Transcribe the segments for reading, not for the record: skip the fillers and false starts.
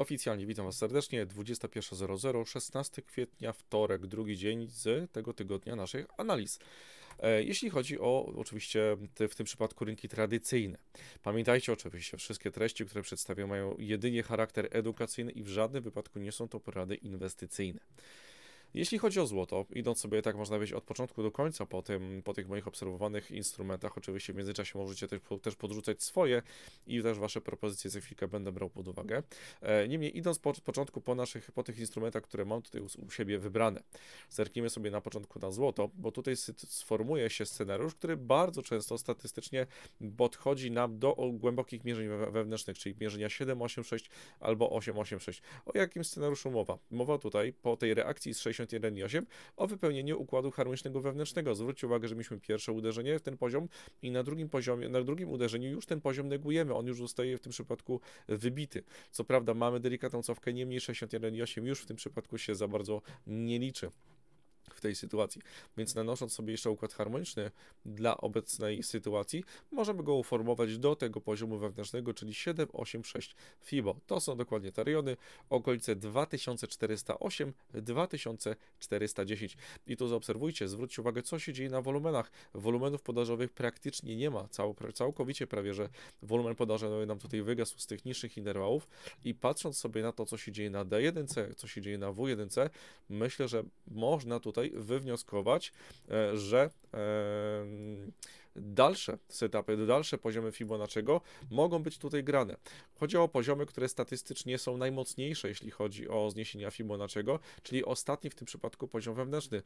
Oficjalnie witam Was serdecznie, 21:00, 16 kwietnia, wtorek, drugi dzień z tego tygodnia naszych analiz. Jeśli chodzi o oczywiście w tym przypadku rynki tradycyjne. Pamiętajcie oczywiście, wszystkie treści, które przedstawiam, mają jedynie charakter edukacyjny i w żadnym wypadku nie są to porady inwestycyjne. Jeśli chodzi o złoto, idąc sobie tak można powiedzieć od początku do końca po tych moich obserwowanych instrumentach, oczywiście w międzyczasie możecie też podrzucać swoje i też Wasze propozycje za chwilkę będę brał pod uwagę. Niemniej idąc od początku po tych instrumentach, które mam tutaj u siebie wybrane, zerknijmy sobie na początku na złoto, bo tutaj sformuje się scenariusz, który bardzo często statystycznie podchodzi nam do głębokich mierzeń wewnętrznych, czyli mierzenia 7,86 albo 8,86. O jakim scenariuszu mowa? Mowa tutaj po tej reakcji z 61,8 o wypełnieniu układu harmonicznego wewnętrznego. Zwróćcie uwagę, że mieliśmy pierwsze uderzenie w ten poziom i na drugim uderzeniu już ten poziom negujemy. On już zostaje w tym przypadku wybity. Co prawda mamy delikatną cofkę, niemniej 61,8 już w tym przypadku się za bardzo nie liczy w tej sytuacji. Więc nanosząc sobie jeszcze układ harmoniczny dla obecnej sytuacji, możemy go uformować do tego poziomu wewnętrznego, czyli 7,86 FIBO. To są dokładnie te rejony, okolice 2408-2410. I tu zaobserwujcie, zwróćcie uwagę, co się dzieje na wolumenach. Wolumenów podażowych praktycznie nie ma. Całkowicie prawie, że wolumen podażowy nam tutaj wygasł z tych niższych interwałów i patrząc sobie na to, co się dzieje na D1C, co się dzieje na W1C, myślę, że można tutaj wywnioskować, że dalsze setupy, dalsze poziomy Fibonacciego mogą być tutaj grane. Chodzi o poziomy, które statystycznie są najmocniejsze, jeśli chodzi o zniesienia Fibonacciego, czyli ostatni w tym przypadku poziom wewnętrzny.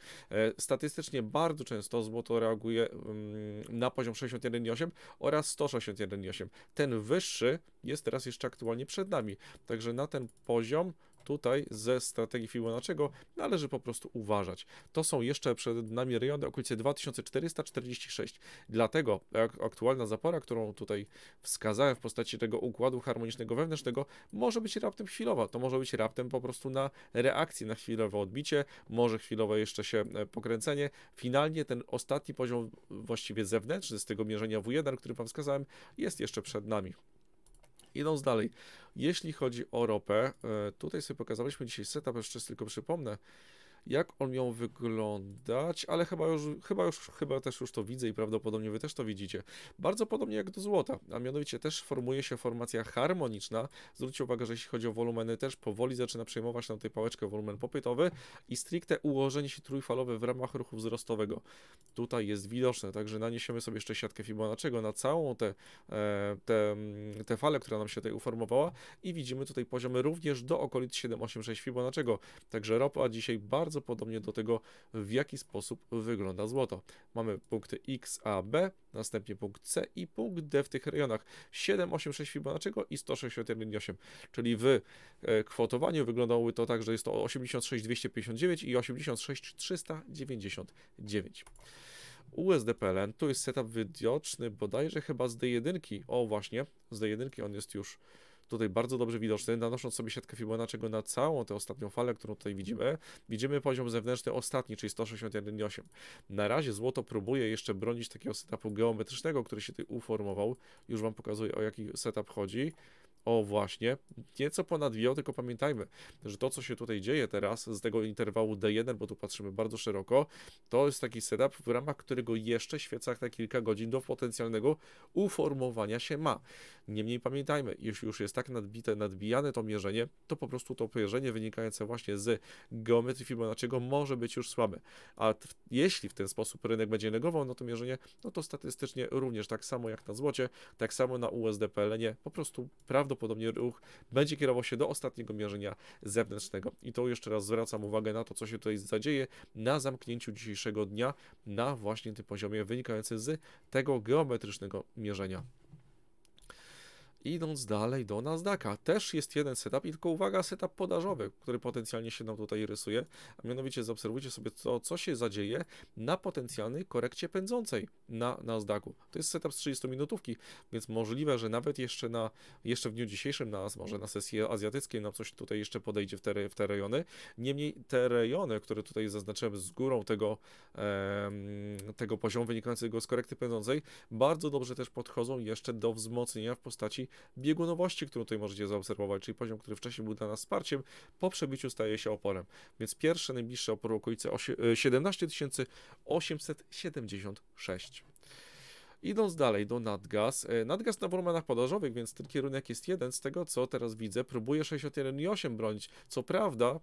Statystycznie bardzo często złoto reaguje na poziom 61,8 oraz 161,8. Ten wyższy jest teraz jeszcze aktualnie przed nami, także na ten poziom tutaj ze strategii Fibonacciego należy po prostu uważać. To są jeszcze przed nami rejony okolice 2446. Dlatego aktualna zapora, którą tutaj wskazałem w postaci tego układu harmonicznego wewnętrznego, może być raptem chwilowa. To może być raptem po prostu na reakcję, na chwilowe odbicie, może chwilowe jeszcze się pokręcenie. Finalnie ten ostatni poziom właściwie zewnętrzny z tego mierzenia W1, który Wam wskazałem, jest jeszcze przed nami. Idąc dalej, jeśli chodzi o ropę, tutaj sobie pokazaliśmy dzisiaj setup, jeszcze tylko przypomnę, jak on miał wyglądać, ale chyba też już to widzę i prawdopodobnie Wy też to widzicie. Bardzo podobnie jak do złota, a mianowicie też formuje się formacja harmoniczna. Zwróćcie uwagę, że jeśli chodzi o wolumeny, też powoli zaczyna przejmować nam tutaj pałeczkę wolumen popytowy i stricte ułożenie się trójfalowe w ramach ruchu wzrostowego. Tutaj jest widoczne, także naniesiemy sobie jeszcze siatkę Fibonacciego na całą tę falę, która nam się tutaj uformowała i widzimy tutaj poziomy również do okolic 7,86 Fibonacciego. Także ropa dzisiaj bardzo podobnie do tego, w jaki sposób wygląda złoto. Mamy punkty X, A, B, następnie punkt C i punkt D w tych rejonach 7,86 Fibonacciego i 161,8, czyli w kwotowaniu wyglądałoby to tak, że jest to 86,259 i 86,399. USD PLN, tu jest setup widoczny bodajże chyba z D1, o właśnie, z D1 on jest już tutaj bardzo dobrze widoczny, nanosząc sobie siatkę Fibonacciego na całą tę ostatnią falę, którą tutaj widzimy poziom zewnętrzny ostatni, czyli 161,8. Na razie złoto próbuje jeszcze bronić takiego setupu geometrycznego, który się tutaj uformował. Już Wam pokazuję, o jaki setup chodzi. O właśnie, nieco ponad WIO, tylko pamiętajmy, że to, co się tutaj dzieje teraz z tego interwału D1, bo tu patrzymy bardzo szeroko, to jest taki setup, w ramach którego jeszcze świeca na kilka godzin do potencjalnego uformowania się ma. Niemniej pamiętajmy, jeśli już jest tak nadbijane to mierzenie, to po prostu to mierzenie wynikające właśnie z geometrii Fibonacciego może być już słabe. A jeśli w ten sposób rynek będzie negował no to mierzenie, no to statystycznie również tak samo jak na złocie, tak samo na USD PLN-ie, po prostu prawdopodobnie ruch będzie kierował się do ostatniego mierzenia zewnętrznego. I to jeszcze raz zwracam uwagę na to, co się tutaj zadzieje na zamknięciu dzisiejszego dnia na właśnie tym poziomie wynikającym z tego geometrycznego mierzenia. Idąc dalej do Nasdaqa, też jest jeden setup i tylko uwaga, setup podażowy, który potencjalnie się nam tutaj rysuje, a mianowicie zaobserwujcie sobie to, co się zadzieje na potencjalnej korekcie pędzącej na Nasdaqu. To jest setup z 30-minutówki, więc możliwe, że nawet jeszcze w dniu dzisiejszym może na sesji azjatyckiej nam coś tutaj jeszcze podejdzie w te rejony. Niemniej te rejony, które tutaj zaznaczyłem z górą tego poziomu wynikającego z korekty pędzącej, bardzo dobrze też podchodzą jeszcze do wzmocnienia w postaci biegunowości, którą tutaj możecie zaobserwować, czyli poziom, który wcześniej był dla nas wsparciem, po przebiciu staje się oporem. Więc pierwszy najbliższy opór w okolicy 17 876. Idąc dalej do Natgas. Natgas na wolumenach podażowych, więc ten kierunek jest jeden z tego, co teraz widzę. Próbuje 61,8 bronić. Co prawda,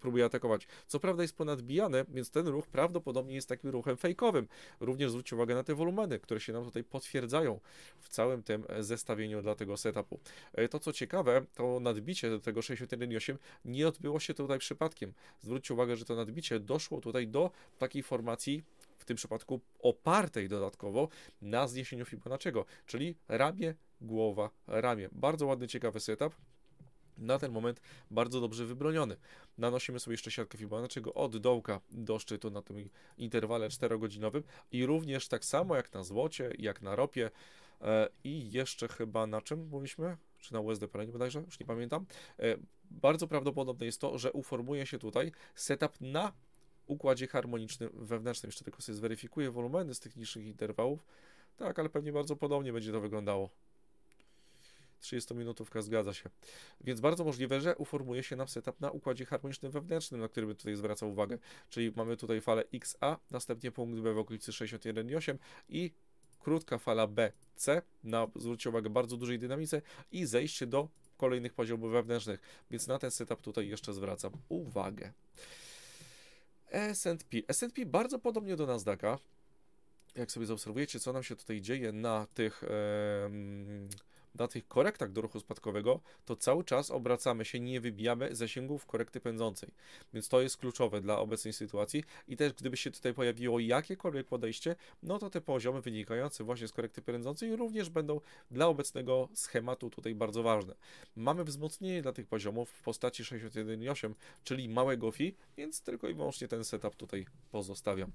próbuje atakować. Co prawda jest ponadbijane, więc ten ruch prawdopodobnie jest takim ruchem fejkowym. Również zwróćcie uwagę na te wolumeny, które się nam tutaj potwierdzają w całym tym zestawieniu dla tego setupu. To co ciekawe, to nadbicie do tego 61,8 nie odbyło się tutaj przypadkiem. Zwróćcie uwagę, że to nadbicie doszło tutaj do takiej formacji, w tym przypadku opartej dodatkowo na zniesieniu Fibonacciego, czyli ramię, głowa, ramię. Bardzo ładny, ciekawy setup. Na ten moment bardzo dobrze wybroniony. Nanosimy sobie jeszcze siatkę Fibonacciego od dołka do szczytu na tym interwale 4-godzinowym i również tak samo jak na złocie, jak na ropie i jeszcze chyba na czym mówiliśmy? Czy na USD Prime bodajże? Już nie pamiętam. Bardzo prawdopodobne jest to, że uformuje się tutaj setup na układzie harmonicznym wewnętrznym. Jeszcze tylko sobie zweryfikuję wolumeny z tych niższych interwałów. Tak, ale pewnie bardzo podobnie będzie to wyglądało. 30-minutówka zgadza się. Więc bardzo możliwe, że uformuje się nam setup na układzie harmonicznym wewnętrznym, na który bym tutaj zwracał uwagę. Czyli mamy tutaj falę XA, następnie punkt B w okolicy 61,8 i krótka fala BC na, zwróćcie uwagę, bardzo dużej dynamice i zejście do kolejnych poziomów wewnętrznych. Więc na ten setup tutaj jeszcze zwracam uwagę. S&P. S&P bardzo podobnie do Nasdaqa. Jak sobie zaobserwujecie, co nam się tutaj dzieje na tych korektach do ruchu spadkowego, to cały czas obracamy się, nie wybijamy zasięgów korekty pędzącej. Więc to jest kluczowe dla obecnej sytuacji i też gdyby się tutaj pojawiło jakiekolwiek podejście, no to te poziomy wynikające właśnie z korekty pędzącej również będą dla obecnego schematu tutaj bardzo ważne. Mamy wzmocnienie dla tych poziomów w postaci 61,8, czyli małego FI, więc tylko i wyłącznie ten setup tutaj pozostawiam.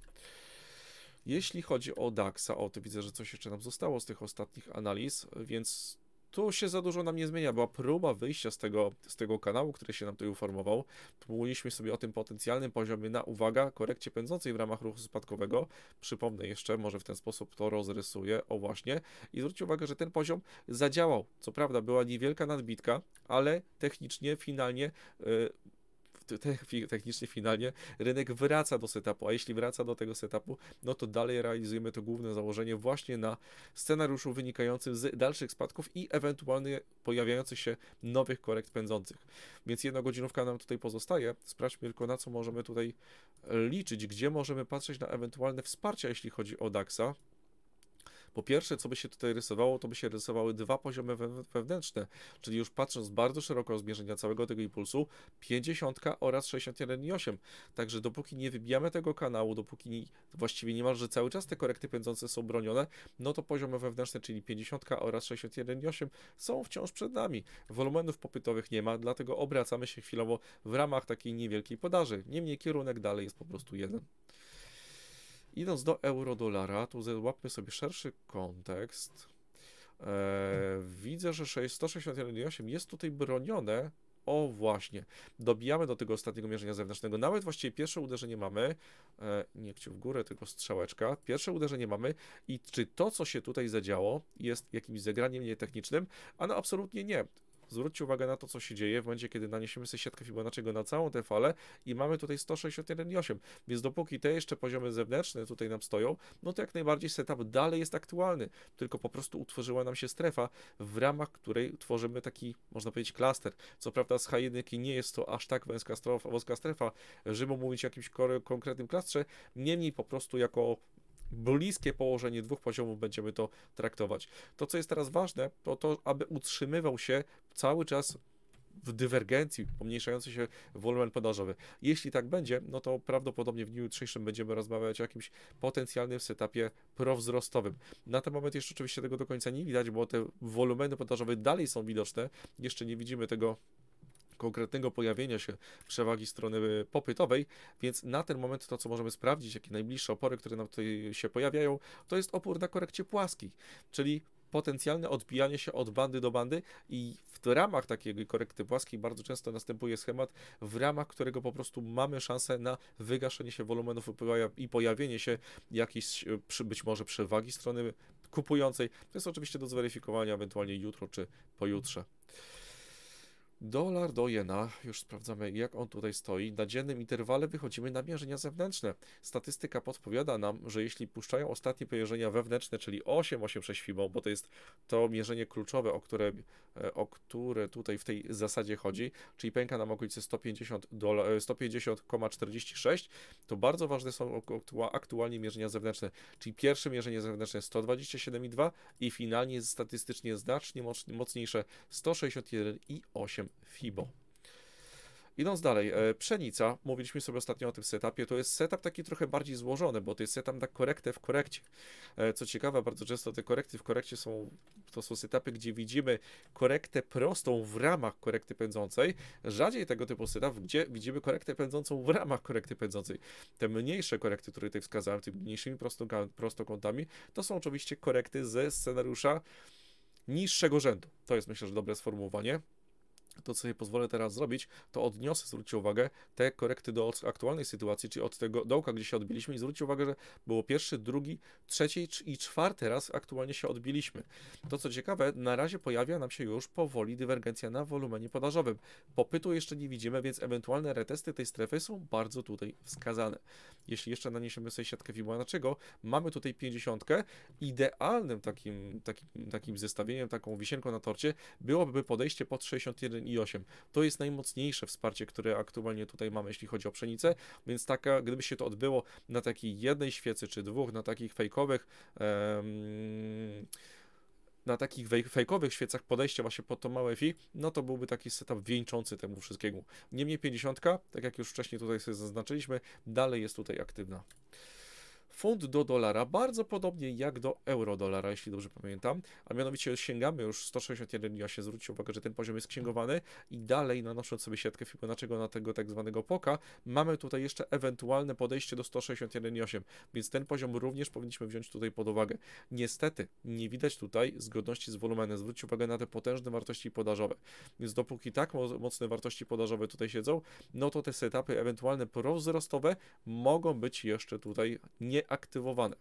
Jeśli chodzi o DAX-a, to widzę, że coś jeszcze nam zostało z tych ostatnich analiz, więc tu się za dużo nam nie zmienia. Była próba wyjścia z tego kanału, który się nam tutaj uformował. Mówiliśmy sobie o tym potencjalnym poziomie na, uwaga, korekcie pędzącej w ramach ruchu spadkowego. Przypomnę jeszcze, może w ten sposób to rozrysuję, o właśnie. I zwróćcie uwagę, że ten poziom zadziałał. Co prawda była niewielka nadbitka, ale technicznie, finalnie rynek wraca do setupu, a jeśli wraca do tego setupu, no to dalej realizujemy to główne założenie właśnie na scenariuszu wynikającym z dalszych spadków i ewentualnie pojawiających się nowych korekt pędzących. Więc 1 godzinówka nam tutaj pozostaje. Sprawdźmy tylko, na co możemy tutaj liczyć, gdzie możemy patrzeć na ewentualne wsparcia, jeśli chodzi o DAX-a. Po pierwsze, co by się tutaj rysowało, to by się rysowały dwa poziomy wewnętrzne, czyli już patrząc bardzo szeroko o zmierzenia całego tego impulsu, 50 oraz 61,8. Także dopóki nie wybijamy tego kanału, dopóki właściwie niemalże cały czas te korekty pędzące są bronione, no to poziomy wewnętrzne, czyli 50 oraz 61,8 są wciąż przed nami. Wolumenów popytowych nie ma, dlatego obracamy się chwilowo w ramach takiej niewielkiej podaży. Niemniej kierunek dalej jest po prostu jeden. Idąc do euro-dolara, tu złapmy sobie szerszy kontekst. Widzę, że 161,8 jest tutaj bronione. O właśnie, dobijamy do tego ostatniego mierzenia zewnętrznego. Nawet właściwie pierwsze uderzenie mamy, nie kciuk w górę, tylko strzałeczka. Pierwsze uderzenie mamy i czy to, co się tutaj zadziało, jest jakimś zagraniem nietechnicznym? A no absolutnie nie. Zwróćcie uwagę na to, co się dzieje w momencie, kiedy naniesiemy sobie siatkę Fibonacciego na całą tę falę i mamy tutaj 161,8, więc dopóki te jeszcze poziomy zewnętrzne tutaj nam stoją, no to jak najbardziej setup dalej jest aktualny, tylko po prostu utworzyła nam się strefa, w ramach której tworzymy taki, można powiedzieć, klaster. Co prawda z H1 nie jest to aż tak wąska strefa, żeby mówić o jakimś konkretnym klastrze, niemniej po prostu jako bliskie położenie dwóch poziomów będziemy to traktować. To, co jest teraz ważne, to to, aby utrzymywał się cały czas w dywergencji, pomniejszający się wolumen podażowy. Jeśli tak będzie, no to prawdopodobnie w dniu jutrzejszym będziemy rozmawiać o jakimś potencjalnym setupie prowzrostowym. Na ten moment jeszcze oczywiście tego do końca nie widać, bo te wolumeny podażowe dalej są widoczne. Jeszcze nie widzimy tego konkretnego pojawienia się przewagi strony popytowej, więc na ten moment to, co możemy sprawdzić, jakie najbliższe opory, które nam tutaj się pojawiają, to jest opór na korekcie płaskiej, czyli potencjalne odbijanie się od bandy do bandy i w ramach takiej korekty płaskiej bardzo często następuje schemat, w ramach którego po prostu mamy szansę na wygaszenie się wolumenów i pojawienie się jakiejś być może przewagi strony kupującej. To jest oczywiście do zweryfikowania ewentualnie jutro czy pojutrze. Dolar do jena, już sprawdzamy jak on tutaj stoi. Na dziennym interwale wychodzimy na mierzenia zewnętrzne. Statystyka podpowiada nam, że jeśli puszczają ostatnie mierzenia wewnętrzne, czyli 8,86 FIBO, bo to jest to mierzenie kluczowe, o które tutaj w tej zasadzie chodzi, czyli pęka nam okolicy 150,46, to bardzo ważne są aktualnie mierzenia zewnętrzne, czyli pierwsze mierzenie zewnętrzne 127,2 i finalnie jest statystycznie znacznie mocniejsze 161,8 FIBO. Idąc dalej, pszenica, mówiliśmy sobie ostatnio o tym setupie, to jest setup taki trochę bardziej złożony, bo to jest setup na korektę w korekcie. Co ciekawe, bardzo często te korekty w korekcie to są setupy, gdzie widzimy korektę prostą w ramach korekty pędzącej, rzadziej tego typu setup, gdzie widzimy korektę pędzącą w ramach korekty pędzącej. Te mniejsze korekty, które tutaj wskazałem, tymi mniejszymi prostokątami, to są oczywiście korekty ze scenariusza niższego rzędu. To jest, myślę, że dobre sformułowanie. To, co sobie pozwolę teraz zrobić, to odniosę, zwróćcie uwagę, te korekty do aktualnej sytuacji, czyli od tego dołka, gdzie się odbiliśmy i zwróćcie uwagę, że było pierwszy, drugi, trzeci i czwarty raz aktualnie się odbiliśmy. To, co ciekawe, na razie pojawia nam się już powoli dywergencja na wolumenie podażowym. Popytu jeszcze nie widzimy, więc ewentualne retesty tej strefy są bardzo tutaj wskazane. Jeśli jeszcze naniesiemy sobie siatkę Fibonacciego, mamy tutaj 50. Idealnym takim zestawieniem, taką wisienką na torcie byłoby podejście pod 61,8. To jest najmocniejsze wsparcie, które aktualnie tutaj mamy, jeśli chodzi o pszenicę, więc gdyby się to odbyło na takiej jednej świecy czy dwóch, na takich fejkowych świecach podejścia właśnie pod to małe FI, no to byłby taki setup wieńczący temu wszystkiemu. Niemniej 50, tak jak już wcześniej tutaj sobie zaznaczyliśmy, dalej jest tutaj aktywna. Funt do dolara, bardzo podobnie jak do euro-dolara, jeśli dobrze pamiętam, a mianowicie sięgamy już 161,8, zwróćcie uwagę, że ten poziom jest księgowany i dalej nanosząc sobie siatkę Fibonacciego na tego tak zwanego poka, mamy tutaj jeszcze ewentualne podejście do 161,8, więc ten poziom również powinniśmy wziąć tutaj pod uwagę. Niestety nie widać tutaj zgodności z wolumenem, zwróćcie uwagę na te potężne wartości podażowe, więc dopóki tak mocne wartości podażowe tutaj siedzą, no to te setupy ewentualne prowzrostowe mogą być jeszcze tutaj nieaktywowane.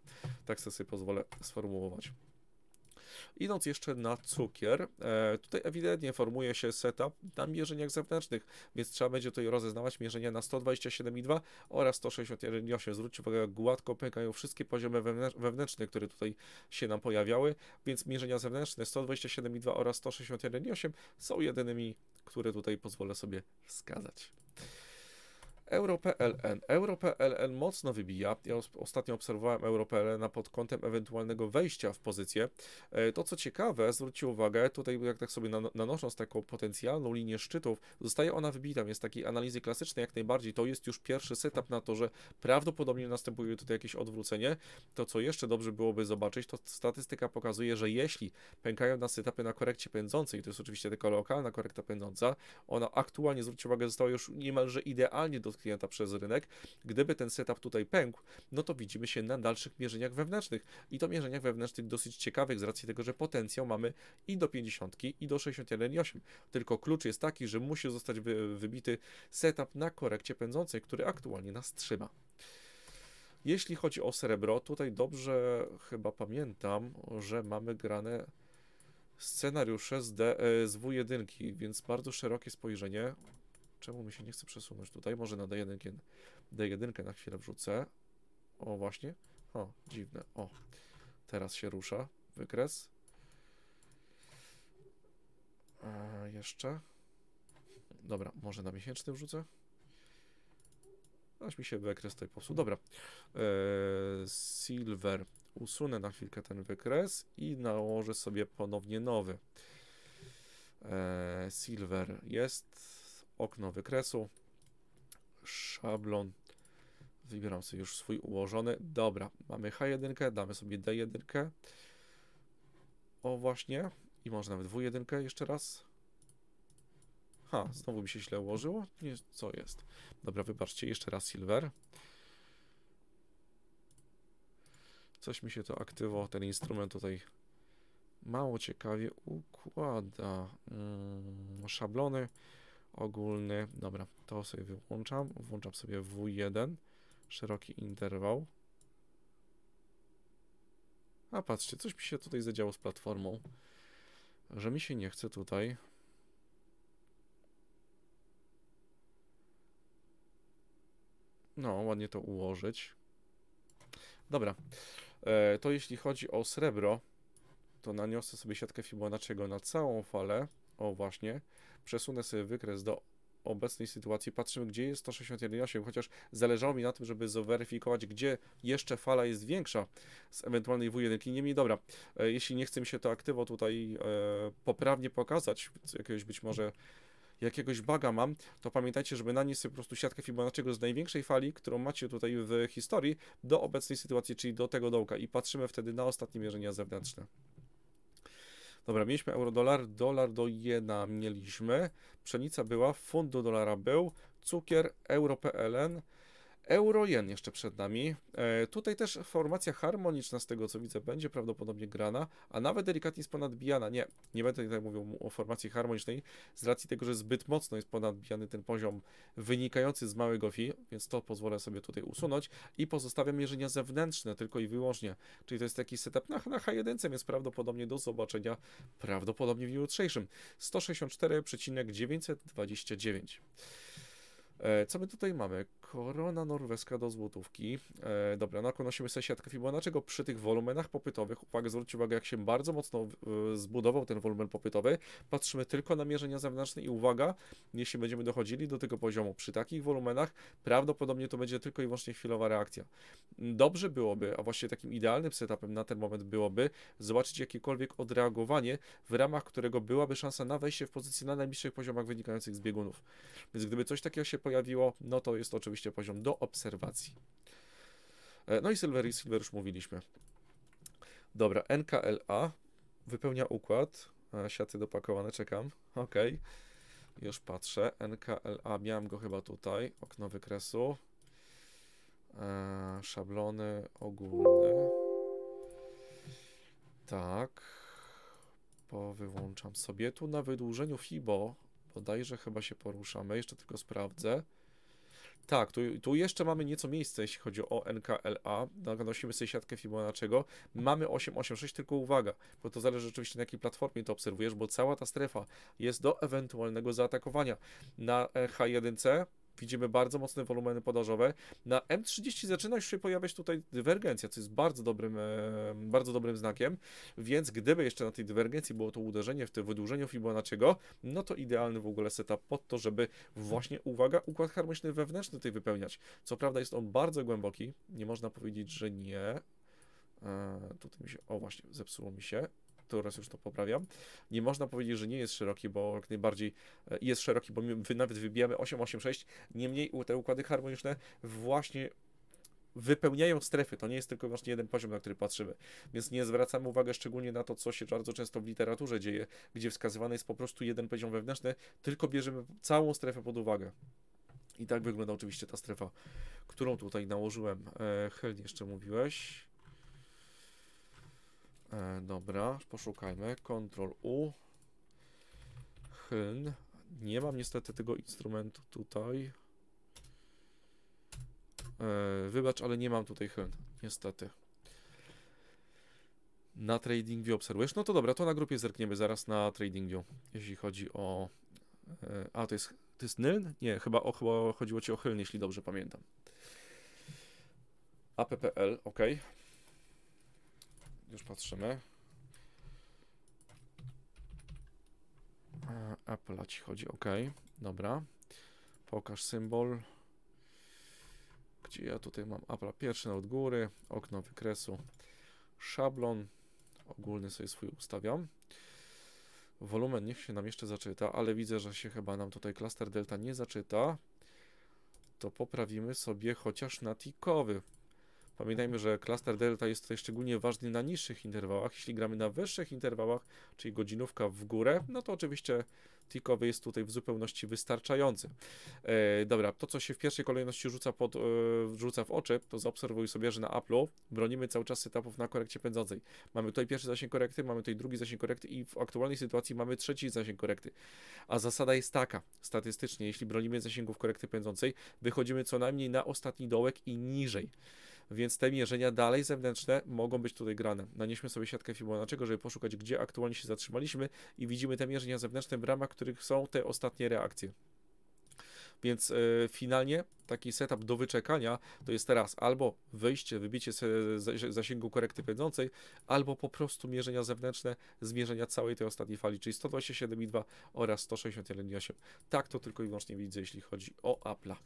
Tak sobie pozwolę sformułować. Idąc jeszcze na cukier, tutaj ewidentnie formuje się setup na mierzeniach zewnętrznych, więc trzeba będzie tutaj rozeznawać mierzenia na 127,2 oraz 161,8. Zwróćcie uwagę, jak gładko pękają wszystkie poziomy wewnętrzne, które tutaj się nam pojawiały, więc mierzenia zewnętrzne 127,2 oraz 161,8 są jedynymi, które tutaj pozwolę sobie wskazać. Euro-PLN. Euro-PLN mocno wybija. Ja ostatnio obserwowałem Euro-PLN pod kątem ewentualnego wejścia w pozycję. To co ciekawe, zwróćcie uwagę, tutaj jak tak sobie nanosząc taką potencjalną linię szczytów, zostaje ona wybita, więc takiej analizy klasycznej jak najbardziej to jest już pierwszy setup na to, że prawdopodobnie następuje tutaj jakieś odwrócenie. To co jeszcze dobrze byłoby zobaczyć, to statystyka pokazuje, że jeśli pękają nas setupy na korekcie pędzącej, to jest oczywiście tylko lokalna korekta pędząca, ona aktualnie, zwróćcie uwagę, została już niemalże idealnie dotknięta przez rynek. Gdyby ten setup tutaj pękł, no to widzimy się na dalszych mierzeniach wewnętrznych i to mierzeniach wewnętrznych dosyć ciekawych z racji tego, że potencjał mamy i do 50 i do 61,8. Tylko klucz jest taki, że musi zostać wybity setup na korekcie pędzącej, który aktualnie nas trzyma. Jeśli chodzi o srebro, tutaj dobrze chyba pamiętam, że mamy grane scenariusze z W1, więc bardzo szerokie spojrzenie. Czemu mi się nie chce przesunąć tutaj? Może na D1 na chwilę wrzucę. O, właśnie. O, dziwne. O, teraz się rusza wykres. Jeszcze. Dobra, może na miesięczny wrzucę. Aż mi się wykres tutaj popsuł. Dobra. Silver. Usunę na chwilkę ten wykres i nałożę sobie ponownie nowy. Silver jest. Okno wykresu, szablon, wybieram sobie już swój ułożony, dobra, mamy H1, damy sobie D1, o właśnie, i może nawet W1 jeszcze raz, znowu mi się źle ułożyło, nie, co jest, dobra, wybaczcie, jeszcze raz silver, coś mi się to aktywowało, ten instrument tutaj mało ciekawie układa, szablony, ogólny, dobra, to sobie wyłączam, włączam sobie W1, szeroki interwał. A patrzcie, coś mi się tutaj zadziało z platformą, że mi się nie chce tutaj. No, ładnie to ułożyć. Dobra, to jeśli chodzi o srebro, to naniosę sobie siatkę Fibonacciego na całą falę. O, właśnie. Przesunę sobie wykres do obecnej sytuacji. Patrzymy, gdzie jest 161,8, chociaż zależało mi na tym, żeby zweryfikować, gdzie jeszcze fala jest większa z ewentualnej W1. Niemniej dobra, jeśli nie chce mi się to aktywo tutaj poprawnie pokazać, być może jakiegoś buga mam, to pamiętajcie, żeby nanieść sobie po prostu siatkę Fibonacciego z największej fali, którą macie tutaj w historii, do obecnej sytuacji, czyli do tego dołka i patrzymy wtedy na ostatnie mierzenia zewnętrzne. Dobra, mieliśmy euro-dolar, dolar do jena mieliśmy, pszenica była, funt do dolara był, cukier, euro-PLN, euro-jen jeszcze przed nami. Tutaj też formacja harmoniczna z tego co widzę będzie prawdopodobnie grana, a nawet delikatnie jest ponadbijana. Nie będę tutaj mówił o formacji harmonicznej z racji tego, że zbyt mocno jest ponadbijany ten poziom wynikający z małego fi, więc to pozwolę sobie tutaj usunąć i pozostawiam mierzenia zewnętrzne tylko i wyłącznie. Czyli to jest taki setup na H1, więc prawdopodobnie do zobaczenia prawdopodobnie w dniu jutrzejszym. 164,929. Co my tutaj mamy? Korona norweska do złotówki. Dobra, nakłonimy sobie siatkę Fibonacciego przy tych wolumenach popytowych. Zwróćcie uwagę, jak się bardzo mocno zbudował ten wolumen popytowy. Patrzymy tylko na mierzenia zewnętrzne i uwaga, jeśli będziemy dochodzili do tego poziomu przy takich wolumenach, prawdopodobnie to będzie tylko i wyłącznie chwilowa reakcja. Dobrze byłoby, a właściwie takim idealnym setupem na ten moment byłoby zobaczyć jakiekolwiek odreagowanie, w ramach którego byłaby szansa na wejście w pozycję na najbliższych poziomach wynikających z biegunów. Więc gdyby coś takiego się pojawiło, no to jest to oczywiście poziom do obserwacji. No i silver już mówiliśmy. Dobra, NKLA wypełnia układ. Siaty dopakowane, czekam. Ok, już patrzę. NKLA, miałem go chyba tutaj. Okno wykresu. Szablony ogólne. Tak. Powyłączam sobie. Tu na wydłużeniu FIBO bodajże chyba się poruszamy. Jeszcze tylko sprawdzę. Tak, tu jeszcze mamy nieco miejsca, jeśli chodzi o NKLA. Nanosimy sobie siatkę Fibonacciego. Mamy 886, tylko uwaga, bo to zależy oczywiście na jakiej platformie to obserwujesz, bo cała ta strefa jest do ewentualnego zaatakowania. Na H1C widzimy bardzo mocne wolumeny podażowe. Na M30 zaczyna już się pojawiać tutaj dywergencja, co jest bardzo dobrym znakiem, więc gdyby jeszcze na tej dywergencji było to uderzenie w to wydłużenie Fibonacciego, no to idealny w ogóle setup pod to, żeby właśnie, uwaga, układ harmoniczny wewnętrzny tutaj wypełniać. Co prawda jest on bardzo głęboki, nie można powiedzieć, że nie. Tutaj mi się, o właśnie, zepsuło mi się. Teraz już to poprawiam. Nie można powiedzieć, że nie jest szeroki, bo jak najbardziej jest szeroki, bo my nawet wybijamy 886. Niemniej te układy harmoniczne właśnie wypełniają strefy. To nie jest tylko właśnie jeden poziom, na który patrzymy. Więc nie zwracamy uwagi szczególnie na to, co się bardzo często w literaturze dzieje, gdzie wskazywany jest po prostu jeden poziom wewnętrzny, tylko bierzemy całą strefę pod uwagę. I tak wygląda oczywiście ta strefa, którą tutaj nałożyłem. Hel jeszcze mówiłeś. Dobra, poszukajmy. Ctrl-U. Hyln. Nie mam niestety tego instrumentu tutaj. Wybacz, ale nie mam tutaj Hyln. Niestety. Na TradingView obserwujesz? No to dobra, to na grupie zerkniemy zaraz na TradingView. Jeśli chodzi o... to jest Nyln? Nie, chyba chodziło Ci o Hyln, jeśli dobrze pamiętam. APPL, ok. Już patrzymy. Apple ci chodzi, ok. Dobra. Pokaż symbol. Gdzie ja tutaj mam Apple? Pierwszy od góry, okno wykresu, szablon. Ogólny sobie swój ustawiam. Wolumen niech się nam jeszcze zaczyta, ale widzę, że się chyba nam tutaj klaster delta nie zaczyta. To poprawimy sobie chociaż na tikowy. Pamiętajmy, że klaster delta jest tutaj szczególnie ważny na niższych interwałach. Jeśli gramy na wyższych interwałach, czyli godzinówka w górę, no to oczywiście tikowy jest tutaj w zupełności wystarczający. Dobra, to co się w pierwszej kolejności rzuca w oczy, to zaobserwuj sobie, że na Apple'u bronimy cały czas setupów na korekcie pędzącej. Mamy tutaj pierwszy zasięg korekty, mamy tutaj drugi zasięg korekty i w aktualnej sytuacji mamy trzeci zasięg korekty. A zasada jest taka, statystycznie, jeśli bronimy zasięgów korekty pędzącej, wychodzimy co najmniej na ostatni dołek i niżej. więc te mierzenia dalej zewnętrzne mogą być tutaj grane. Nanieśmy sobie siatkę Fibonacciego, żeby poszukać, gdzie aktualnie się zatrzymaliśmy i widzimy te mierzenia zewnętrzne, w ramach których są te ostatnie reakcje. Więc finalnie taki setup do wyczekania to jest teraz albo wyjście, wybicie zasięgu korekty pędzącej, albo po prostu mierzenia zewnętrzne, zmierzenia całej tej ostatniej fali, czyli 127,2 oraz 161,8. Tak to tylko i wyłącznie widzę, jeśli chodzi o Apple'a.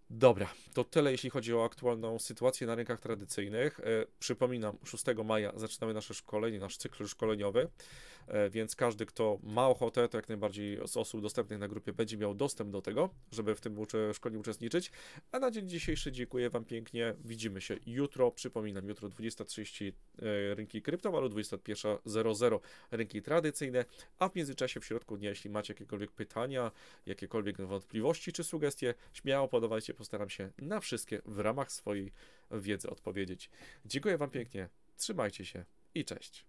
Dobra, to tyle jeśli chodzi o aktualną sytuację na rynkach tradycyjnych. Przypominam, 6 maja zaczynamy nasze szkolenie, nasz cykl szkoleniowy, więc każdy, kto ma ochotę, to jak najbardziej z osób dostępnych na grupie będzie miał dostęp do tego, żeby w tym szkoleniu uczestniczyć. A na dzień dzisiejszy dziękuję Wam pięknie. Widzimy się jutro. Przypominam, jutro 20:30 rynki kryptowalut, 21:00 rynki tradycyjne, a w międzyczasie w środku dnia, jeśli macie jakiekolwiek pytania, jakiekolwiek wątpliwości czy sugestie, śmiało podawajcie, postaram się na wszystkie w ramach swojej wiedzy odpowiedzieć. Dziękuję Wam pięknie, trzymajcie się i cześć.